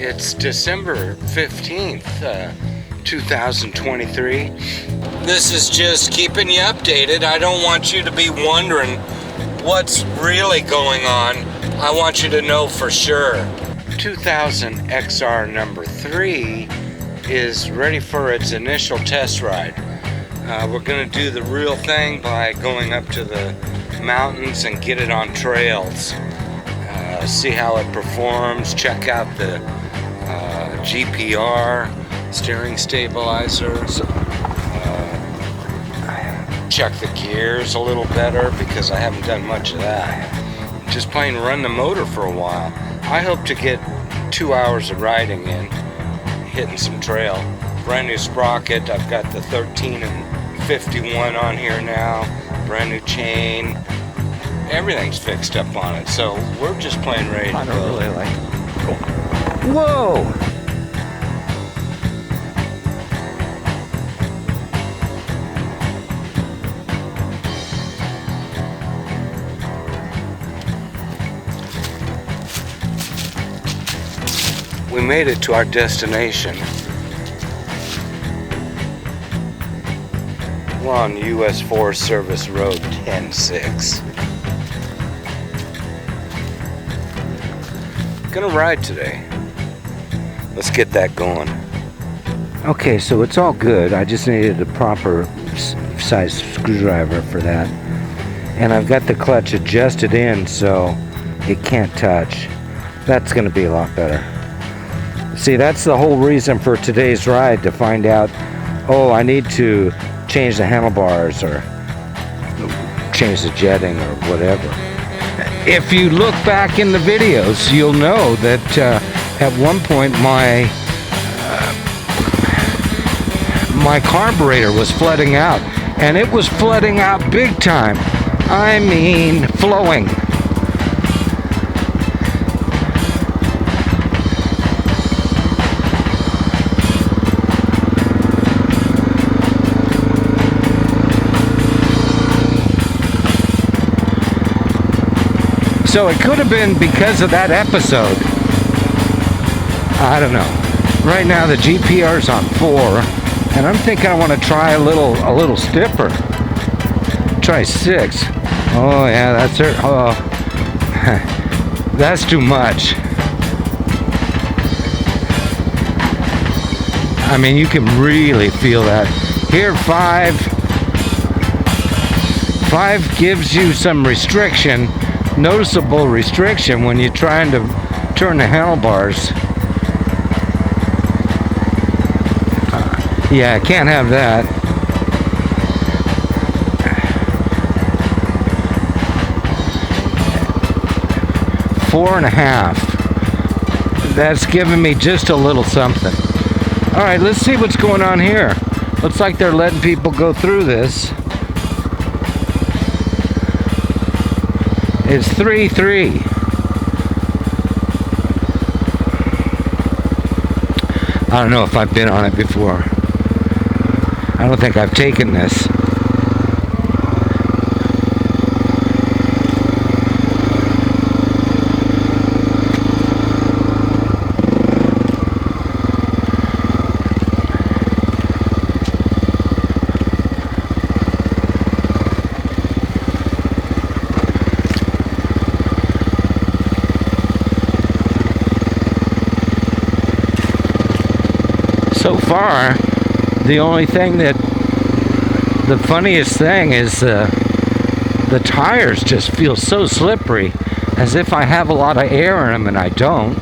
It's December 15th, 2023. This is just keeping you updated. I don't want you to be wondering what's really going on. I want you to know for sure. 2000 XR number 3 is ready for its initial test ride. We're going to do the real thing by going up to the mountains and get it on trails. See how it performs, check out the GPR, steering stabilizers, check the gears a little better because I haven't done much of that. Just plain run the motor for a while. I hope to get 2 hours of riding in, hitting some trail. Brand new sprocket, I've got the 13 and 51 on here now, brand new chain. Everything's fixed up on it, so we're just plain ready to go. I don't really like it. Cool. Whoa! We made it to our destination. We're on US Forest Service Road 106. Gonna ride today. Let's get that going. Okay, so it's all good. I just needed a proper size screwdriver for that. And I've got the clutch adjusted in so it can't touch. That's gonna be a lot better. See, that's the whole reason for today's ride, to find out, oh, I need to change the handlebars or change the jetting or whatever. If you look back in the videos, you'll know that at one point my carburetor was flooding out, and it was flooding out big time. I mean, flowing. So it could have been because of that episode. I don't know. Right now the GPR's on 4, and I'm thinking I want to try a little stiffer. Try 6. Oh yeah, that's it. Oh, that's too much. I mean, you can really feel that. Here, 5 gives you some restriction. Noticeable restriction when you're trying to turn the handlebars. Yeah, I can't have that. Four and a half. That's giving me just a little something. All right, let's see what's going on here. Looks like they're letting people go through this. It's 3-3. I don't know if I've been on it before. I don't think I've taken this. So far, the only thing the funniest thing is the tires just feel so slippery, as if I have a lot of air in them and I don't.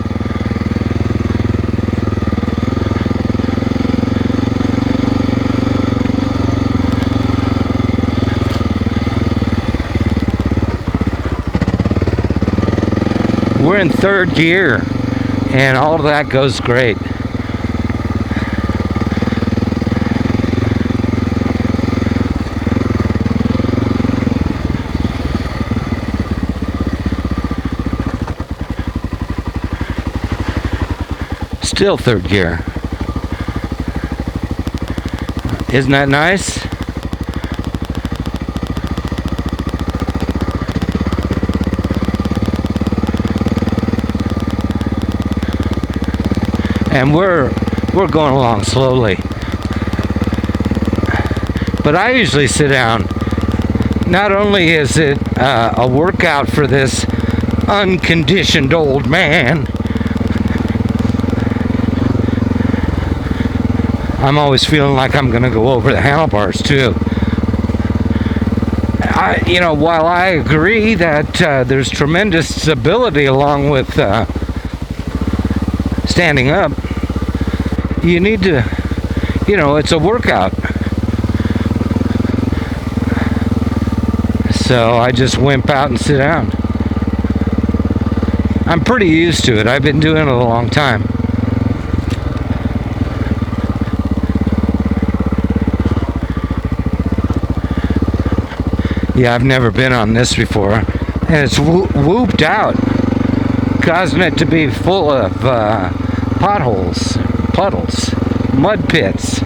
We're in 3rd gear, and all of that goes great. Still 3rd gear. Isn't that nice? and we're going along slowly. But I usually sit down. Not only is it a workout for this unconditioned old man, I'm always feeling like I'm going to go over the handlebars too. While I agree that there's tremendous stability along with standing up, you need to, it's a workout. So I just wimp out and sit down. I'm pretty used to it. I've been doing it a long time. Yeah, I've never been on this before. And it's whooped out, causing it to be full of potholes, puddles, mud pits.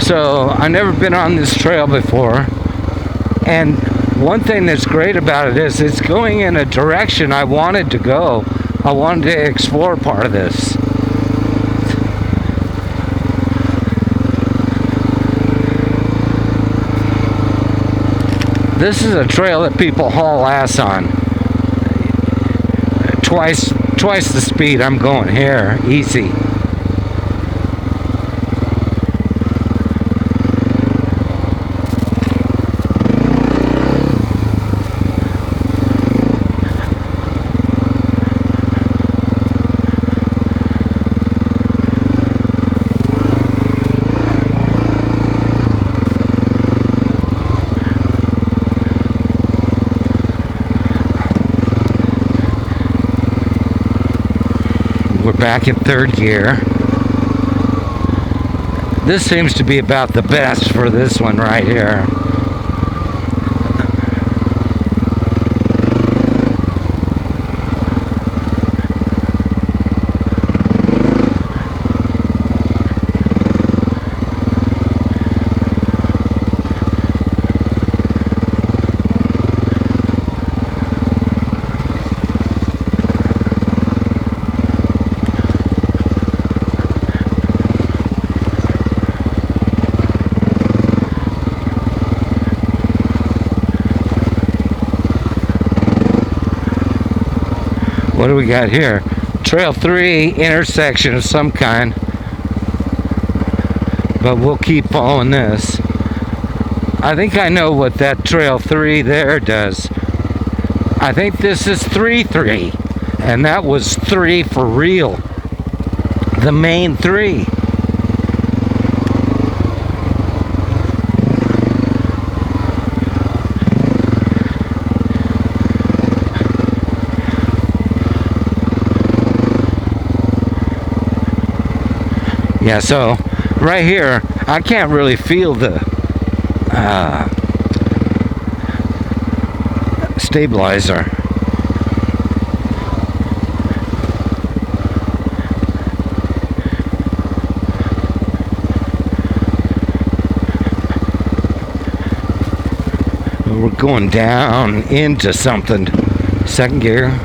So I've never been on this trail before, and one thing that's great about it is it's going in a direction I wanted to go. I wanted to explore part of this. This is a trail that people haul ass on. Twice the speed I'm going here, easy. We're back in third gear. This seems to be about the best for this one right here. What do we got here? Trail 3 intersection of some kind. But we'll keep following this. I think I know what that Trail 3 there does. I think this is 3-3. And that was 3 for real. The main 3. Yeah, so right here, I can't really feel the stabilizer. We're going down into something. Second gear.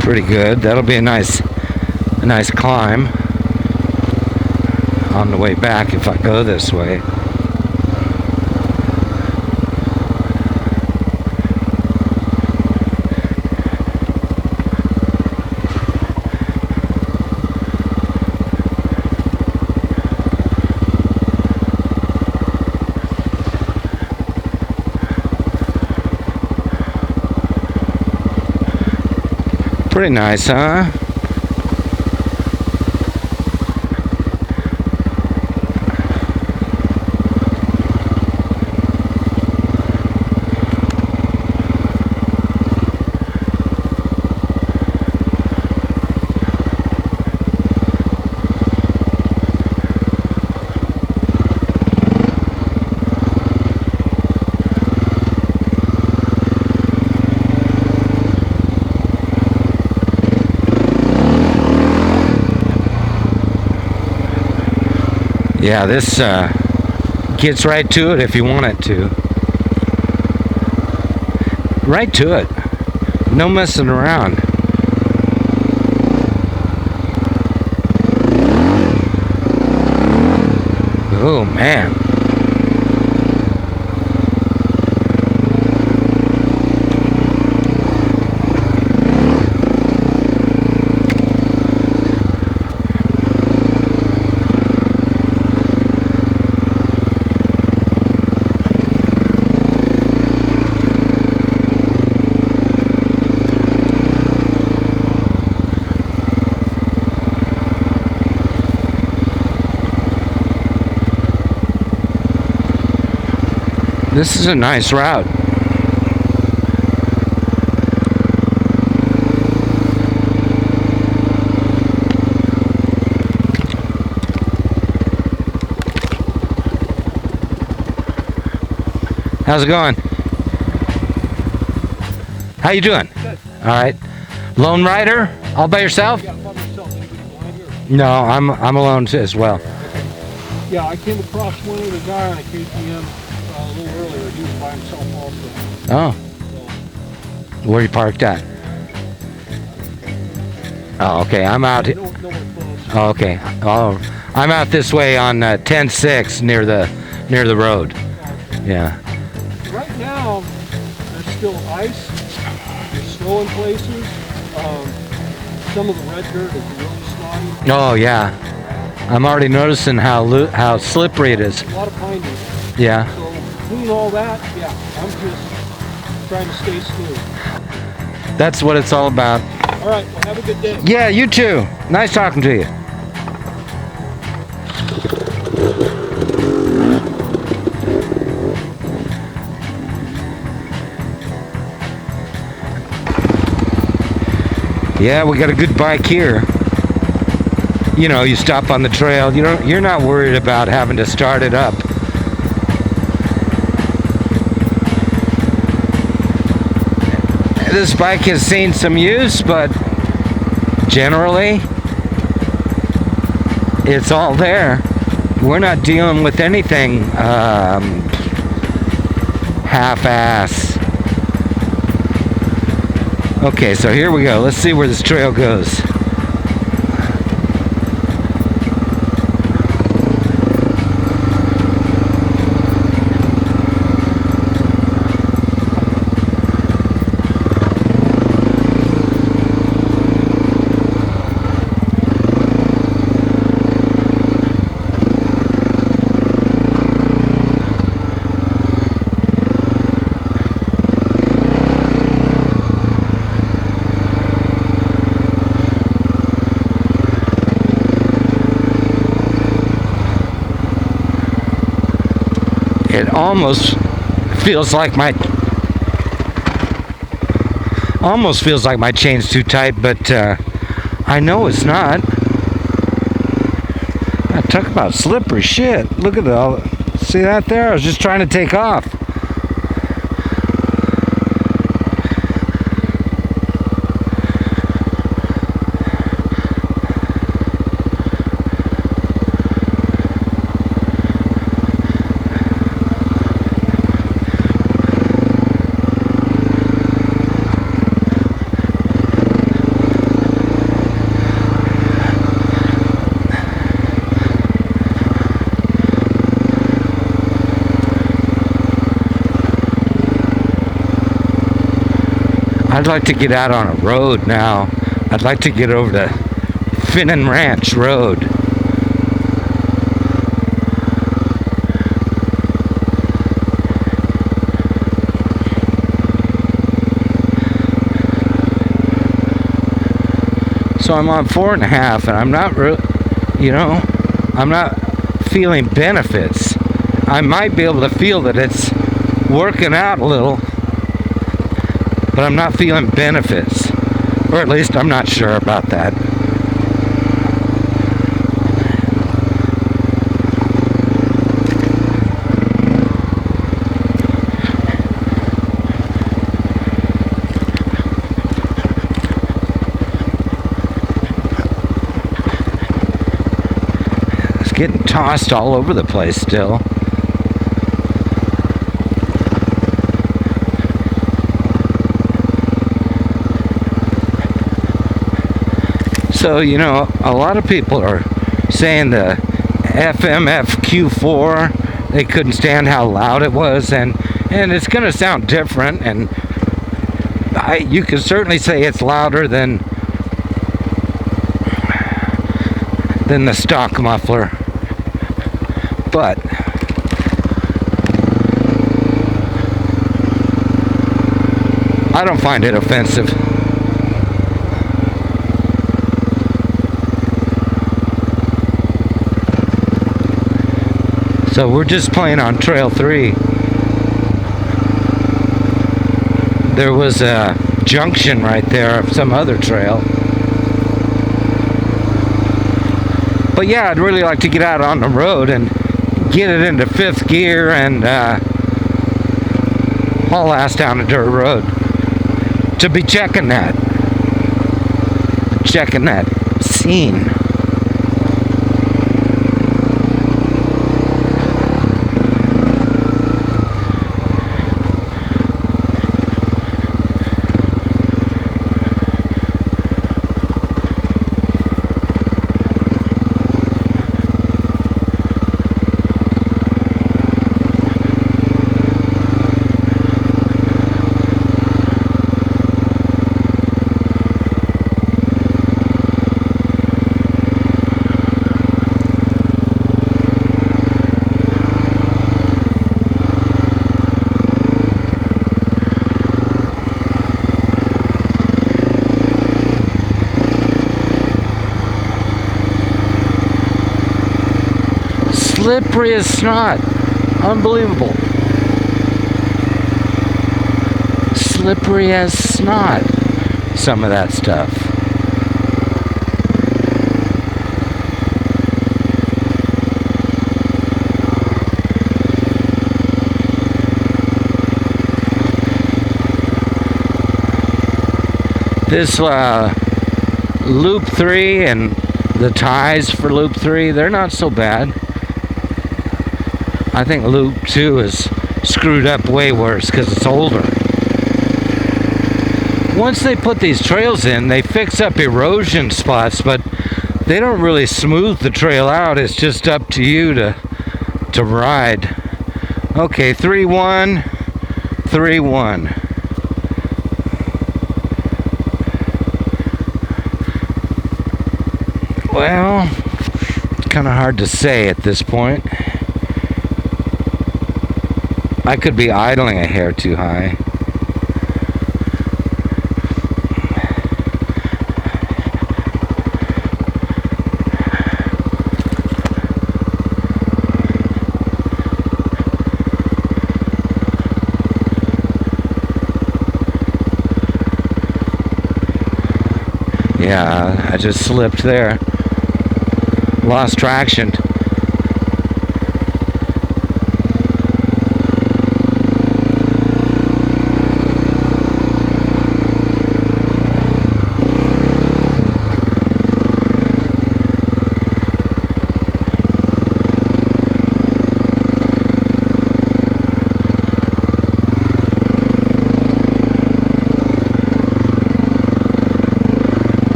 Pretty good. That'll be a nice climb on the way back if I go this way. Pretty nice, huh? Yeah, this gets right to it if you want it to. Right to it. No messing around. Oh, man. This is a nice route. How's it going? How you doing? Good. All right. Lone rider? All by yourself? Yeah, by myself. Anybody behind you? No, I'm alone as well. Yeah, I came across one other guy on a KTM a little earlier. He was by himself also. Oh, So, where you parked at? Oh, okay. I'm out. nowhere close. Oh, okay. Oh, I'm out this way on 10-6 near the road. Yeah. Right now, there's still ice. There's snow in places. Some of the red dirt is really snotty. Oh, yeah. I'm already noticing how slippery it is. A lot of pine needles. Yeah. So between all that, yeah, I'm just trying to stay smooth. That's what it's all about. All right, well, have a good day. Yeah, you too. Nice talking to you. Yeah, we got a good bike here. You know, you stop on the trail, you're not worried about having to start it up. This bike has seen some use, but generally it's all there. We're not dealing with anything half-ass. Okay, so here we go. Let's see where this trail goes. It almost feels like my chain's too tight, but I know it's not. Talk about slippery shit. Look at all. See that there? I was just trying to take off. I'd like to get out on a road now. I'd like to get over to Finnan Ranch Road. So I'm on 4.5, and I'm not really, you know, I'm not feeling benefits. I might be able to feel that it's working out a little, but I'm not feeling benefits. Or at least I'm not sure about that. It's getting tossed all over the place still. So, you know, a lot of people are saying the FMF Q4, they couldn't stand how loud it was, and it's going to sound different, and you can certainly say it's louder than the stock muffler, but I don't find it offensive. So we're just playing on Trail 3. There was a junction right there of some other trail. But yeah, I'd really like to get out on the road and get it into 5th gear and haul ass down a dirt road to be checking that scene. Slippery as snot. Unbelievable. Slippery as snot. Some of that stuff. This Loop 3 and the ties for Loop 3, they're not so bad. I think Loop 2 is screwed up way worse because it's older. Once they put these trails in, they fix up erosion spots, but they don't really smooth the trail out. It's just up to you to ride. Okay, 3-1, 3-1. Well, it's kind of hard to say at this point. I could be idling a hair too high. Yeah, I just slipped there. Lost traction.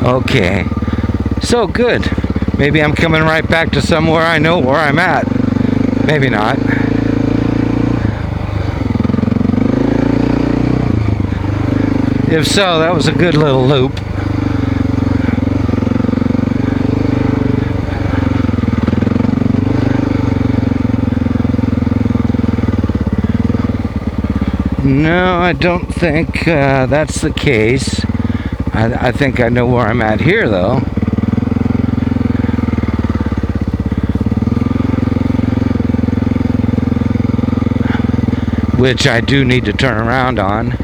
Okay. So good. Maybe I'm coming right back to somewhere I know where I'm at. Maybe not. If so, that was a good little loop. No, I don't think that's the case. I think I know where I'm at here, though. Which I do need to turn around on.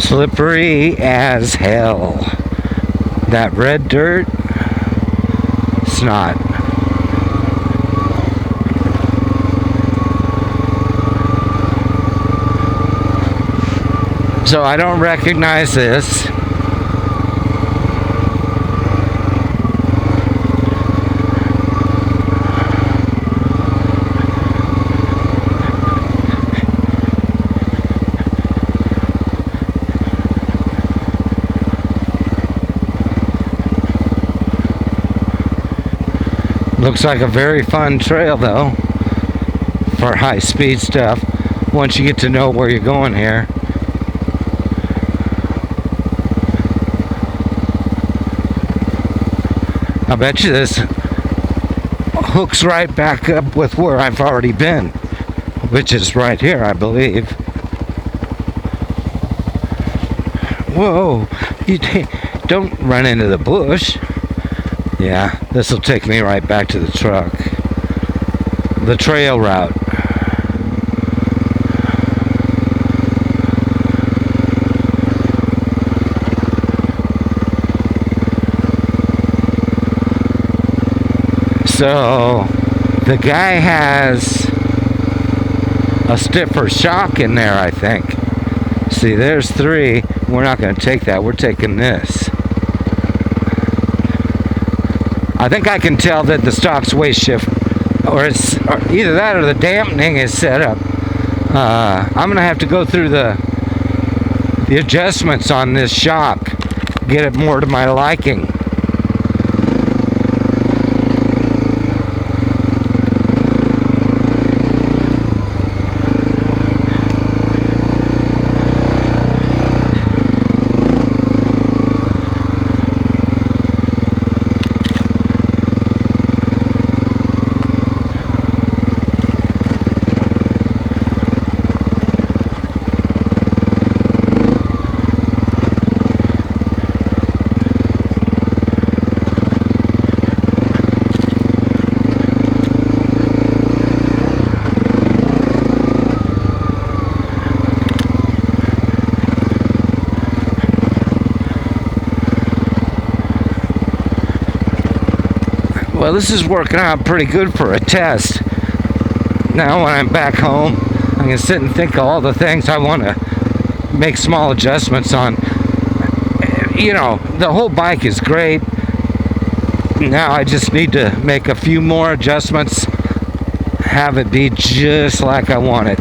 Slippery as hell. That red dirt, snot. So I don't recognize this. Looks like a very fun trail though for high speed stuff once you get to know where you're going here. I bet you this hooks right back up with where I've already been, which is right here, I believe. Whoa, you don't run into the bush. Yeah, this will take me right back to the truck. The trail route. So, the guy has a stiffer shock in there, I think. See, there's 3. We're not going to take that. We're taking this. I think I can tell that the stock's waste shift, or either that or the dampening is set up. I'm gonna have to go through the adjustments on this shock, get it more to my liking. Well, this is working out pretty good for a test. Now when I'm back home, I can sit and think of all the things I want to make small adjustments on. You know, the whole bike is great. Now I just need to make a few more adjustments, have it be just like I want it.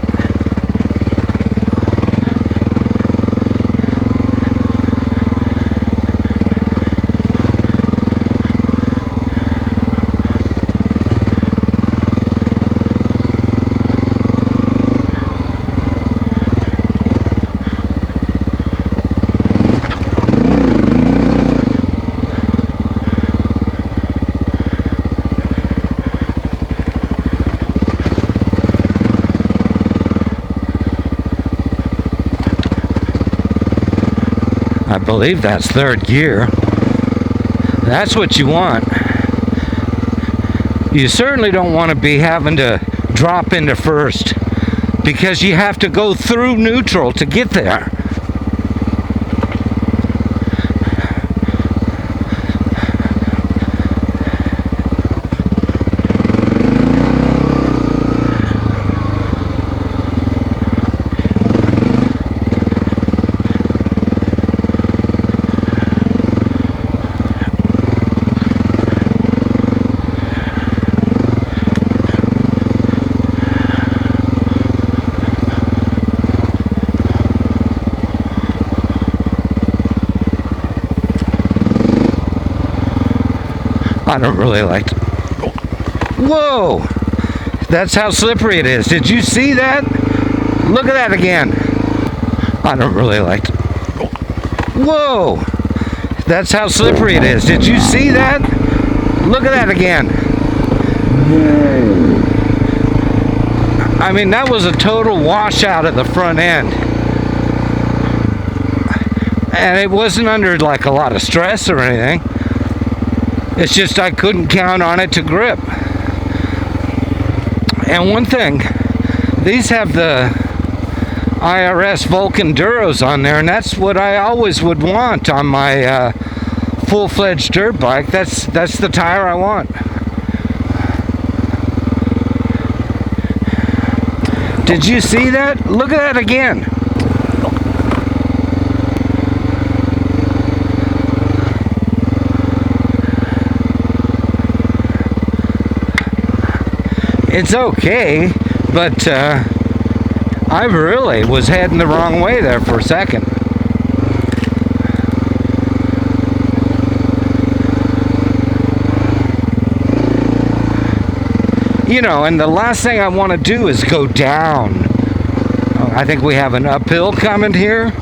I believe that's third gear. That's what you want. You certainly don't want to be having to drop into first, because you have to go through neutral to get there. I don't really like to. Whoa! That's how slippery it is. Did you see that? Look at that again. I don't really like to. Whoa! That's how slippery it is. Did you see that? Look at that again. I mean, that was a total washout at the front end. And it wasn't under like a lot of stress or anything. It's just I couldn't count on it to grip. And one thing, these have the IRS Vulcan Duros on there, and that's what I always would want on my full-fledged dirt bike. That's the tire I want. Did you see that? Look at that again. It's okay, but I really was heading the wrong way there for a second. You know, and the last thing I want to do is go down. I think we have an uphill coming here.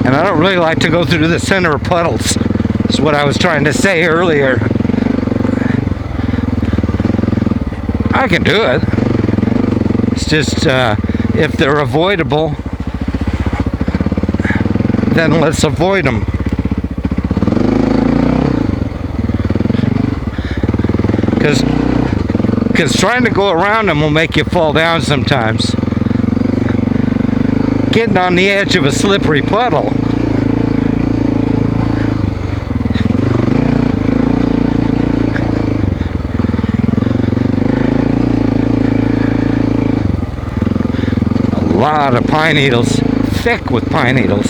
And I don't really like to go through the center of puddles. That's what I was trying to say earlier. I can do it. It's just, if they're avoidable, then let's avoid them. Because trying to go around them will make you fall down sometimes. Getting on the edge of a slippery puddle. A lot of pine needles, thick with pine needles.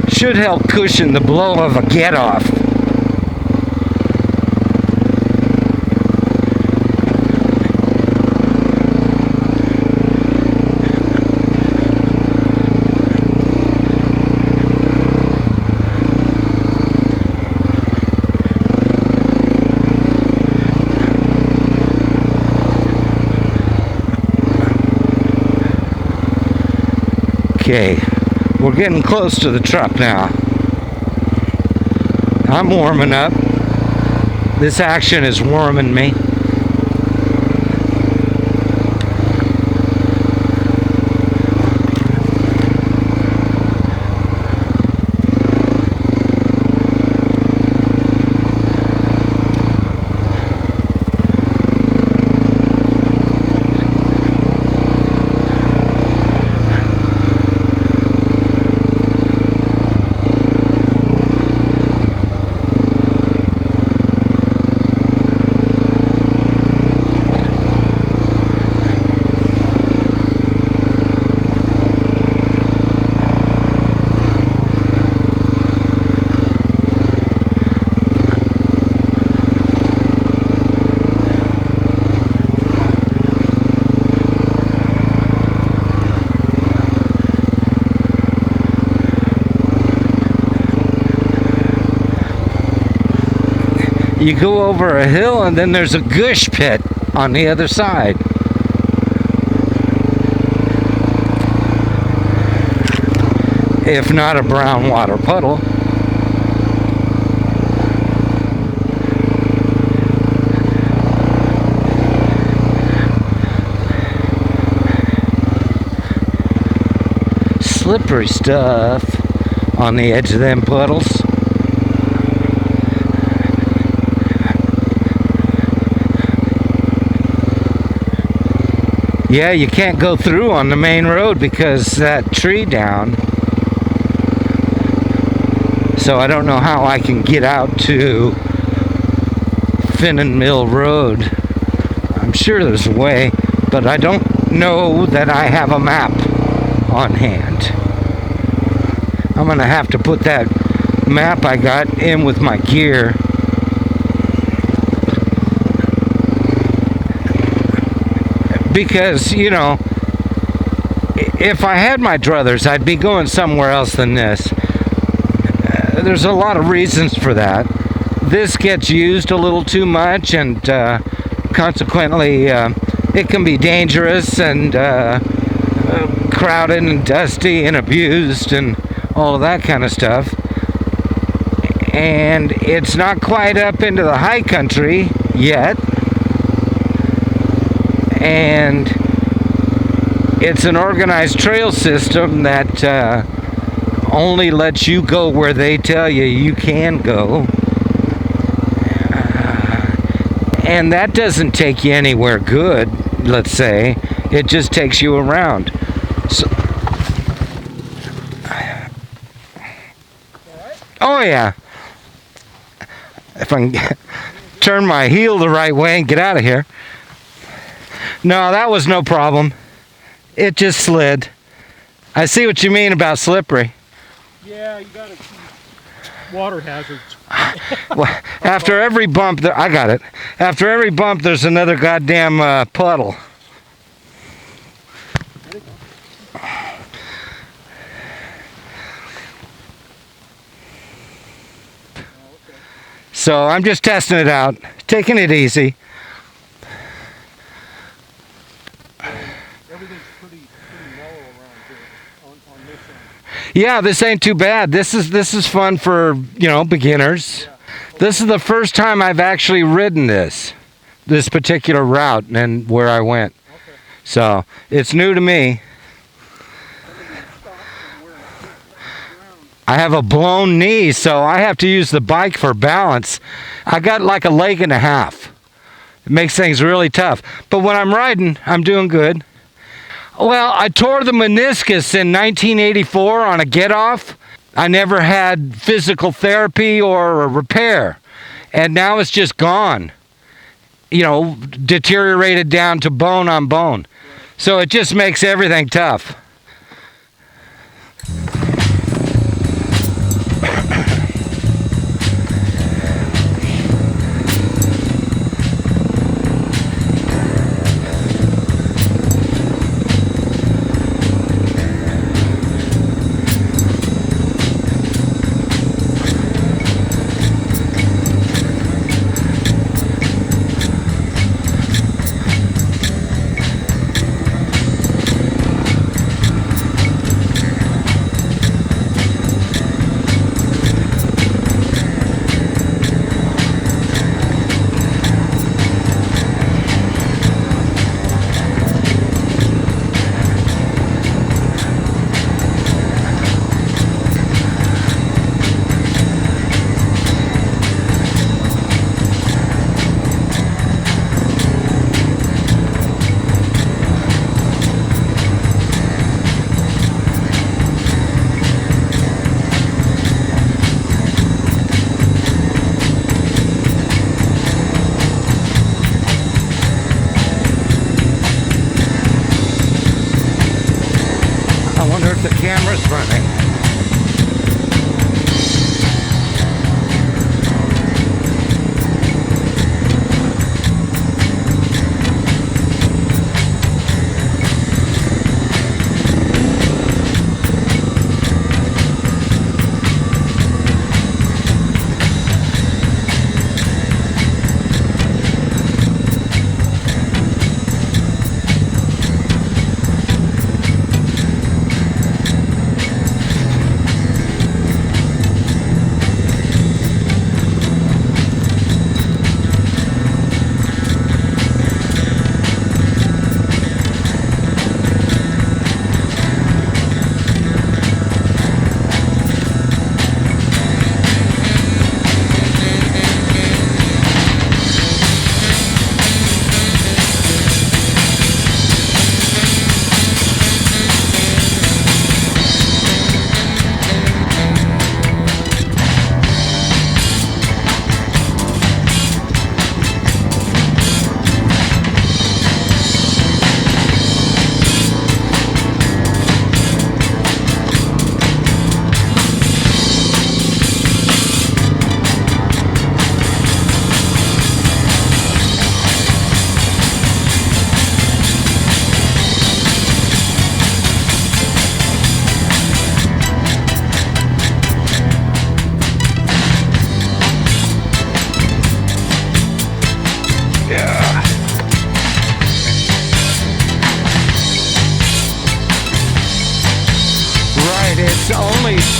Should help cushion the blow of a get-off. Okay, we're getting close to the truck now. I'm warming up. This action is warming me. You go over a hill and then there's a gush pit on the other side. If not a brown water puddle. slippery stuff on the edge of them puddles. Yeah, you can't go through on the main road because that tree down. So I don't know how I can get out to Finnan Mill Road. I'm sure there's a way, but I don't know that I have a map on hand. I'm gonna have to put that map I got in with my gear. Because, you know, if I had my druthers, I'd be going somewhere else than this. There's a lot of reasons for that. This gets used a little too much, and consequently, it can be dangerous and crowded and dusty and abused and all of that kind of stuff. And it's not quite up into the high country yet. And it's an organized trail system that only lets you go where they tell you you can go. And that doesn't take you anywhere good, let's say. It just takes you around. So, oh yeah. If I can turn my heel the right way and get out of here. No, that was no problem. It just slid. I see what you mean about slippery. Yeah, you gotta keep water hazards. Well, after every bump, I got it. After every bump, there's another goddamn puddle. So I'm just testing it out, taking it easy. Everything's pretty mellow around here on this end. Yeah, this ain't too bad. This is fun for, you know, beginners. Yeah. This is the first time I've actually ridden this particular route and where I went. Okay. So it's new to me. I have a blown knee, so I have to use the bike for balance. I got like a leg and a half. It makes things really tough. But when I'm riding, I'm doing good. Well, I tore the meniscus in 1984 on a get-off. I never had physical therapy or a repair. And now it's just gone. You know, deteriorated down to bone on bone. So it just makes everything tough. I wonder if the camera's running.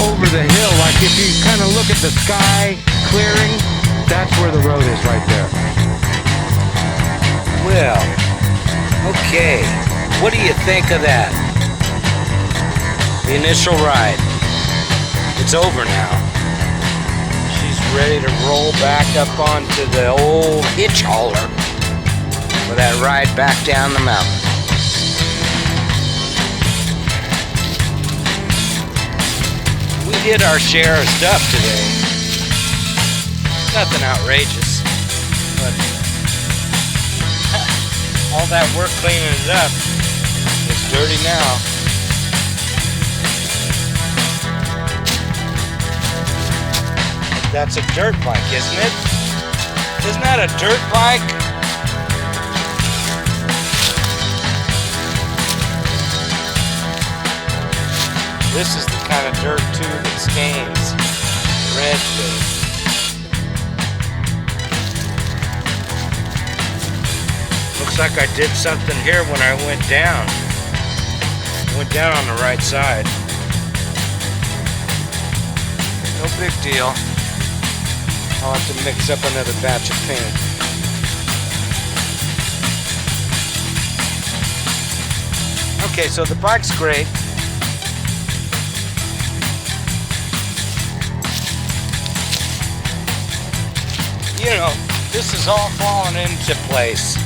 over the hill. Like if you kind of look at the sky clearing, that's where the road is right there. Well, okay. What do you think of that? The initial ride. It's over now. She's ready to roll back up onto the old hitch hauler for that ride back down the mountain. We did our share of stuff today. Nothing outrageous, but all that work cleaning it up, it's dirty now. That's a dirt bike, isn't it? Isn't that a dirt bike? This is the kind of dirt too that stains red dirt. Looks like I did something here when I went down. Went down on the right side. No big deal. I'll have to mix up another batch of paint. Okay, so the bike's great. You know, this is all falling into place.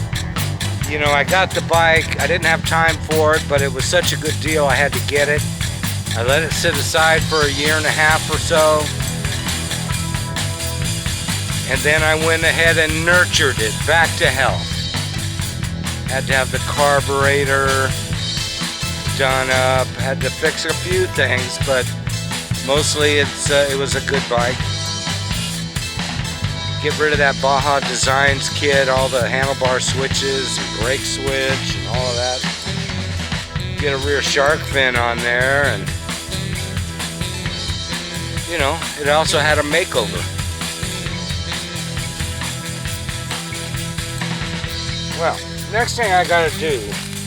You know, I got the bike, I didn't have time for it, but it was such a good deal I had to get it. I let it sit aside for a year and a half or so. And then I went ahead and nurtured it back to health. Had to have the carburetor done up, had to fix a few things, but mostly it was a good bike. Get rid of that Baja Designs kit, all the handlebar switches, and brake switch, and all of that. Get a rear shark fin on there, and you know, it also had a makeover. Well, next thing I gotta do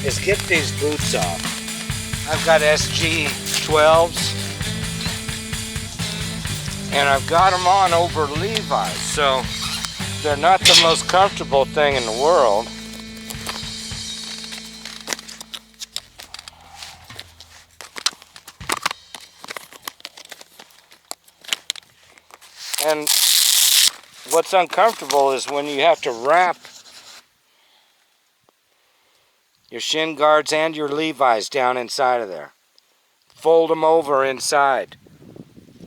is get these boots off. I've got SG12s, and I've got them on over Levi's, so they're not the most comfortable thing in the world. And what's uncomfortable is when you have to wrap your shin guards and your Levi's down inside of there. Fold them over inside.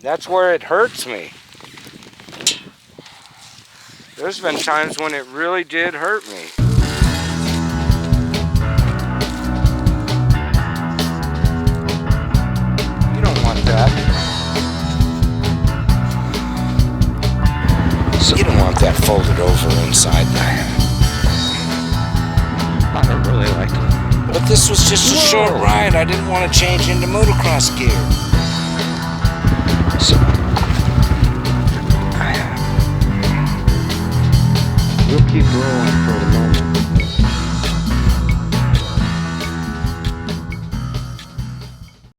That's where it hurts me. There's been times when it really did hurt me. You don't want that. You don't want that folded over inside there. I don't really like it. But this was just a short ride. I didn't want to change into motocross gear. So, we'll keep rolling for a